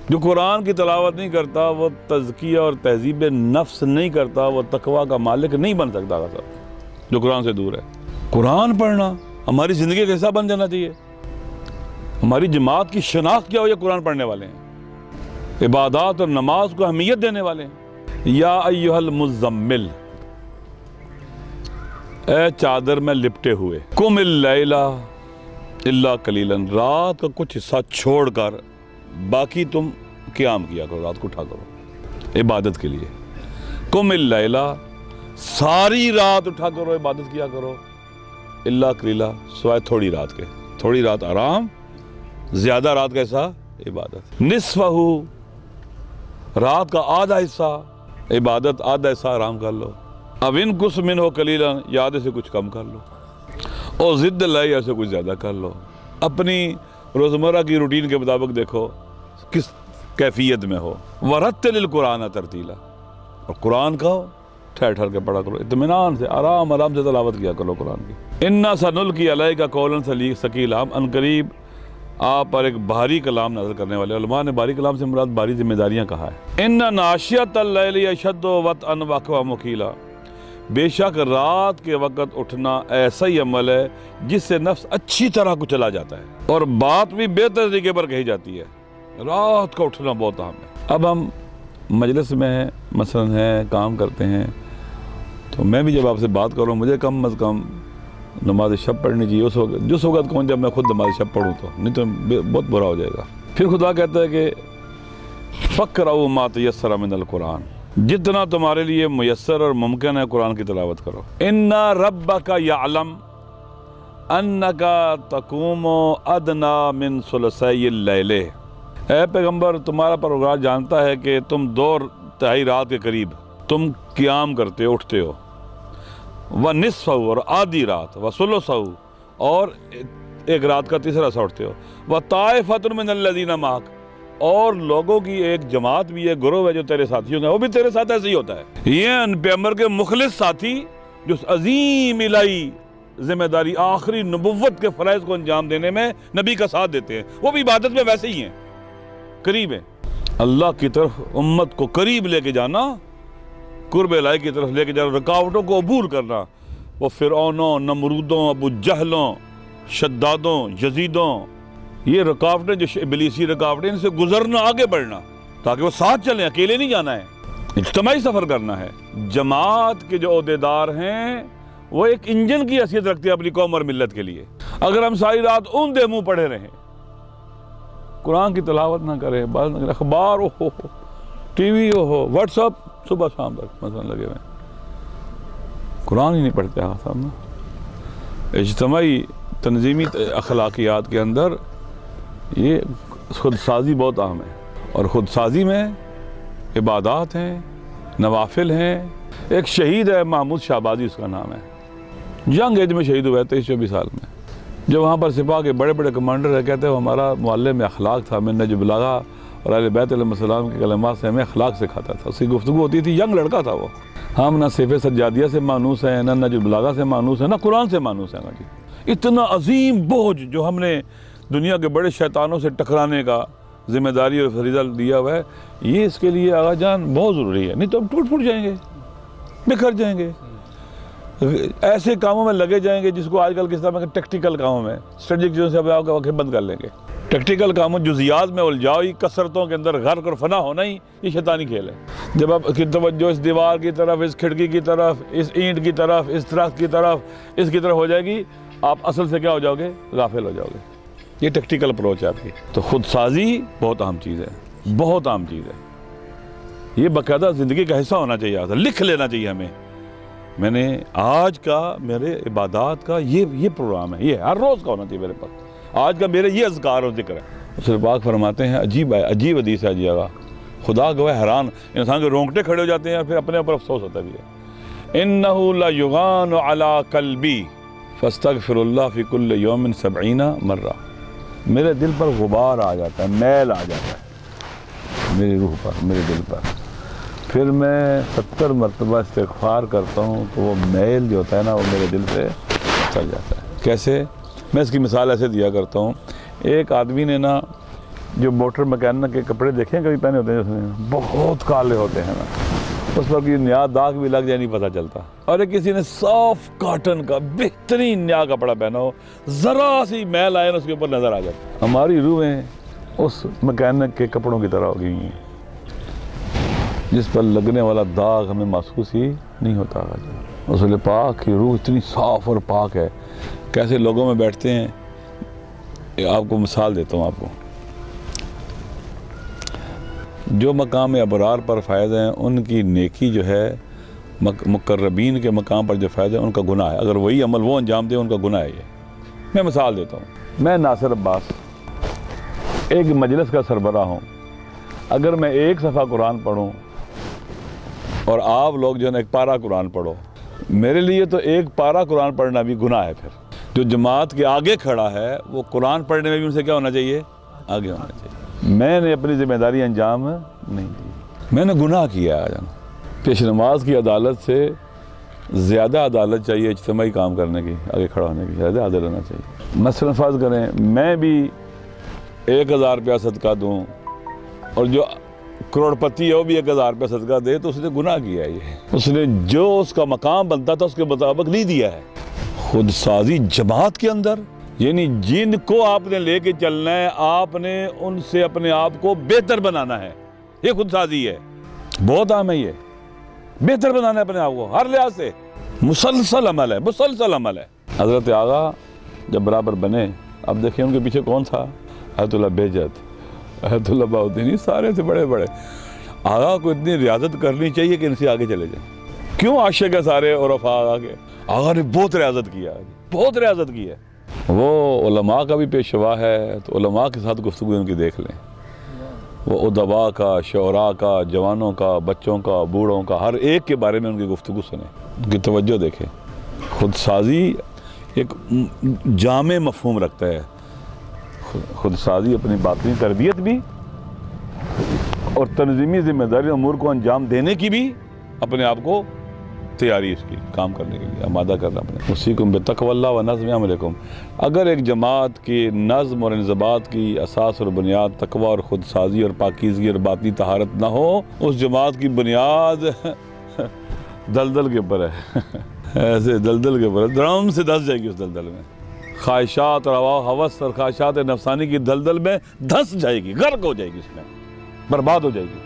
جو قرآن کی تلاوت نہیں کرتا وہ تزکیہ اور تہذیب نفس نہیں کرتا، وہ تقویٰ کا مالک نہیں بن سکتا صاحب، جو قرآن سے دور ہے۔ قرآن پڑھنا ہماری زندگی کا حصہ بن جانا چاہیے۔ ہماری جماعت کی شناخت کیا ہو، یہ قرآن پڑھنے والے ہیں، عبادات اور نماز کو اہمیت دینے والے ہیں۔ یا ایھا المزمل، اے چادر میں لپٹے ہوئے، قم اللیل الا قلیلا، رات کا کچھ حصہ چھوڑ کر باقی تم قیام کیا کرو، رات کو اٹھا کرو عبادت کے لیے۔ قم اللیل، ساری رات اٹھا کرو، عبادت کیا کرو، الا قلیلا، سوائے تھوڑی رات کے، تھوڑی رات آرام، زیادہ رات کا حصہ عبادت۔ نصفہ، رات کا آدھا حصہ عبادت، آدھا حصہ آرام کر لو۔ اب انقص منہ قلیلا، یا آدھے سے کچھ کم کر لو، اور زد علیہ سے کچھ زیادہ کر لو۔ اپنی روزمرہ کی روٹین کے مطابق دیکھو کس کیفیت میں ہو۔ ورتل القرآن ترتیلا، اور قرآن کا ٹھہر ٹھہر کے پڑھا کرو، اطمینان سے، آرام آرام سے تلاوت کیا کرو قرآن کی۔ انا سنلقی علیک قولا ثقیلا، ہم عنقریب آپ پر ایک بھاری کلام نازل کرنے والے۔ علماء نے بھاری کلام سے مراد بھاری ذمہ داریاں کہا ہے۔ ان ناشیۃ اللیل اشد وطئا واقوام قیلا، بے شک رات کے وقت اٹھنا ایسا ہی عمل ہے جس سے نفس اچھی طرح کو چلا جاتا ہے، اور بات بھی بہتر طریقے پر کہی جاتی ہے۔ رات کا اٹھنا بہت اہم ہے۔ اب ہم مجلس میں ہیں، مثلا ہیں، کام کرتے ہیں، تو میں بھی جب آپ سے بات کروں مجھے کم از کم نماز شب پڑھنی چاہیے اس وقت، جس وقت کون جب میں خود نماز شب پڑھوں تو، نہیں تو بہت برا ہو جائے گا۔ پھر خدا کہتا ہے کہ فَقْرَؤُوا مَا تَيَسَّرَ مِنَ الْقُرْآنِ، جتنا تمہارے لیے میسر اور ممکن ہے قرآن کی تلاوت کرو۔ اِنَّ رَبَّكَ يَعْلَمُ أَنَّكَ تَقُومُ أَدْنَىٰ مِنْ ثُلُثَيِ اللَّيْلِ، اے پیغمبر تمہارا پروردگار جانتا ہے کہ تم 2/3 رات کے قریب تم قیام کرتے ہو، اٹھتے ہو، وَنِصْفَهُ، اور آدھی رات، وَثُلُثَهُ، اور ایک رات کا تیسرا حصہ اٹھتے ہو، وَطَائِفَةٌ مِّنَ الَّذِينَ مَعَكَ، اور لوگوں کی ایک جماعت بھی ہے، گروہ ہے جو تیرے ساتھی ہوں گے، وہ بھی تیرے ساتھ ایسے ہی ہوتا ہے۔ یہ پیغمبر کے مخلص ساتھی جو عظیم الہی ذمہ داری، آخری نبوت کے فرائض کو انجام دینے میں نبی کا ساتھ دیتے ہیں، وہ بھی عبادت میں ویسے ہی ہیں، قریب ہیں۔ اللہ کی طرف امت کو قریب لے کے جانا، قرب الہی کی طرف لے کے جانا، رکاوٹوں کو عبور کرنا، وہ فرعونوں، نمرودوں، ابو جہلوں، شدادوں، یزیدوں، یہ رکاوٹیں جو ابلیسی رکاوٹیں، ان سے گزرنا، آگے بڑھنا، تاکہ وہ ساتھ چلیں، اکیلے نہیں جانا ہے، اجتماعی سفر کرنا ہے۔ جماعت کے جو عہدیدار ہیں وہ ایک انجن کی حیثیت رکھتے ہیں اپنی قوم اور ملت کے لیے۔ اگر ہم ساری رات اوندے منہ پڑے رہیں، قرآن کی تلاوت نہ کریں، بات نہ کریں، اخبار ہو، ٹی وی ہو، واٹس اپ صبح شام تک مثلا لگے ہوئے، قرآن ہی نہیں پڑھتے صاحب۔ اجتماعی تنظیمی اخلاقیات کے اندر یہ خود سازی بہت اہم ہے، اور خود سازی میں عبادات ہیں، نوافل ہیں۔ ایک شہید ہے محمود شہبازی اس کا نام ہے، ینگ ایج میں شہید ہوا ہے، 23-24 سال میں۔ جو وہاں پر سپاہ کے بڑے بڑے کمانڈر ہے، کہتے ہیں ہمارا معلم میں اخلاق تھا، میں نجم البلاغہ اور اہل بیت علیہ السلام کے کلمات سے ہمیں اخلاق سکھاتا تھا، اس کی گفتگو ہوتی تھی، ینگ لڑکا تھا وہ۔ ہم نہ سیف سجادیہ سے مانوس ہیں، نہ نجم البلاغہ سے مانوس ہیں، نہ قرآن سے مانوس ہیں۔ اتنا عظیم بوجھ جو ہم نے دنیا کے بڑے شیطانوں سے ٹکرانے کا ذمہ داری اور فریضہ دیا ہوا ہے، یہ اس کے لیے آغا جان بہت ضروری ہے، نہیں تو ہم ٹوٹ پھوٹ جائیں گے، بکھر جائیں گے، ایسے کاموں میں لگے جائیں گے جس کو آج کل کس طرح کے ٹیکٹیکل کاموں میں، اسٹریٹجک چیزوں سے وقت بند کر لیں گے۔ ٹیکٹیکل کاموں، جزیات میں الجھائی، کثرتوں کے اندر غرق اور فنا ہونا ہی یہ شیطانی کھیل ہے۔ جب آپ کی توجہ اس دیوار کی طرف، اس کھڑکی کی طرف، اس اینٹ کی طرف، اس درخت کی طرف، اس کی طرف ہو جائے گی، آپ اصل سے کیا ہو جاؤ گے؟ غافل ہو جاؤ گے۔ یہ ٹیکٹیکل اپروچ ہے آپ کی۔ تو خود سازی بہت اہم چیز ہے، بہت اہم چیز ہے، یہ باقاعدہ زندگی کا حصہ ہونا چاہیے، لکھ لینا چاہیے ہمیں۔ میں نے آج کا میرے عبادات کا یہ پروگرام ہے، یہ ہر روز کا ہونا چاہیے میرے پاس، آج کا میرے یہ اذکار و ذکر ہے۔ رسول پاک فرماتے ہیں، عجیب حدیث ہے جی، خدا گواہ حیران، انسان کے رونگٹے کھڑے ہو جاتے ہیں، پھر اپنے اوپر افسوس ہوتا بھی ہے۔ انہ لیغان علی قلبی فاستغفر اللہ فی کل یوم 70 مرہ، میرے دل پر غبار آ جاتا ہے، میل آ جاتا ہے میری روح پر، میرے دل پر، پھر میں 70 مرتبہ استغفار کرتا ہوں تو وہ میل جو ہوتا ہے نا وہ میرے دل سے چل جاتا ہے۔ کیسے؟ میں اس کی مثال ایسے دیا کرتا ہوں، ایک آدمی نے نا جو موٹر مکینک کے کپڑے دیکھیں کبھی پہنے ہوتے ہیں جس نے بہت کالے ہوتے ہیں نا، اس پر کوئی نیا داغ بھی لگ جائے نہیں پتہ چلتا. اور ایک کسی نے صاف کاٹن کا بہترین نیا کپڑا پہنا ہو، ذرا سی میل آئے نا اس کے اوپر نظر آ جاتا. ہماری روحیں اس مکینک کے کپڑوں کی طرح ہو گئی ہیں جس پر لگنے والا داغ ہمیں محسوس ہی نہیں ہوتا. رسول پاک کی روح اتنی صاف اور پاک ہے. کیسے لوگوں میں بیٹھتے ہیں، آپ کو مثال دیتا ہوں. آپ کو جو مقام ابرار پر فائز ہیں ان کی نیکی جو ہے، مقربین کے مقام پر جو فائز ہے ان کا گناہ ہے. اگر وہی عمل وہ انجام دے ان کا گناہ ہے. یہ میں مثال دیتا ہوں. میں ناصر عباس ایک مجلس کا سربراہ ہوں. اگر میں ایک صفحہ قرآن پڑھوں اور آپ لوگ جو ہے نا ایک پارہ قرآن پڑھو، میرے لیے تو ایک پارہ قرآن پڑھنا بھی گناہ ہے. پھر جو جماعت کے آگے کھڑا ہے وہ قرآن پڑھنے میں بھی ان سے کیا ہونا چاہیے؟ آگے ہونا چاہیے. میں نے اپنی ذمہ داری انجام نہیں دی، میں نے گناہ کیا ہے. پیش نماز کی عدالت سے زیادہ عدالت چاہیے اجتماعی کام کرنے کی، آگے کھڑا ہونے کی زیادہ عدالت ہونا چاہیے. مثلا فرض کریں میں بھی 1000 روپیہ صدقہ دوں اور جو کروڑ پتی ہے وہ بھی 1000 روپیہ صدقہ دے تو اس نے گناہ کیا ہے. یہ اس نے جو اس کا مقام بنتا تھا اس کے مطابق نہیں دیا ہے. خود سازی جماعت کے اندر، یعنی جن کو آپ نے لے کے چلنا ہے آپ نے ان سے اپنے آپ کو بہتر بنانا ہے. یہ خود سازی ہے، بہت عام ہے. یہ بہتر بنانا ہے اپنے آپ کو ہر لحاظ سے. مسلسل عمل ہے، مسلسل عمل ہے. حضرت آغا جب برابر بنے، اب دیکھیں ان کے پیچھے کون تھا؟ آیت اللہ بہجت، آیت اللہ بہاؤالدین، سارے سے بڑے بڑے. آغا کو اتنی ریاضت کرنی چاہیے کہ ان سے آگے چلے جائیں. کیوں عاشق ہے سارے عرفاء آغا کے؟ آغا نے بہت ریاضت کیا، بہت ریاضت کی ہے. وہ علماء کا بھی پیشوا ہے تو علماء کے ساتھ گفتگو ان کی دیکھ لیں. وہ ادباء کا، شعراء کا، جوانوں کا، بچوں کا، بوڑھوں کا، ہر ایک کے بارے میں ان کی گفتگو سنیں، ان کی توجہ دیکھیں. خود سازی ایک جامع مفہوم رکھتا ہے. خود سازی اپنی باطنی تربیت بھی اور تنظیمی ذمہ داری امور کو انجام دینے کی بھی اپنے آپ کو تیاری اس کی کام کرنے کے لیے آمادہ کرنا اپنے. اُسیکم بتقوی اللہ و نظم عملکم. اگر ایک جماعت کی نظم اور انضباط کی اساس اور بنیاد تقوی اور خود سازی اور پاکیزگی اور باطنی طہارت نہ ہو، اس جماعت کی بنیاد دلدل کے اوپر ہے. ایسے دلدل کے اوپر درم سے دھس جائے گی. اس دلدل میں خواہشات اور ہوس اور خواہشات نفسانی کی دلدل میں دھس جائے گی، غرق ہو جائے گی، اس میں برباد ہو جائے گی.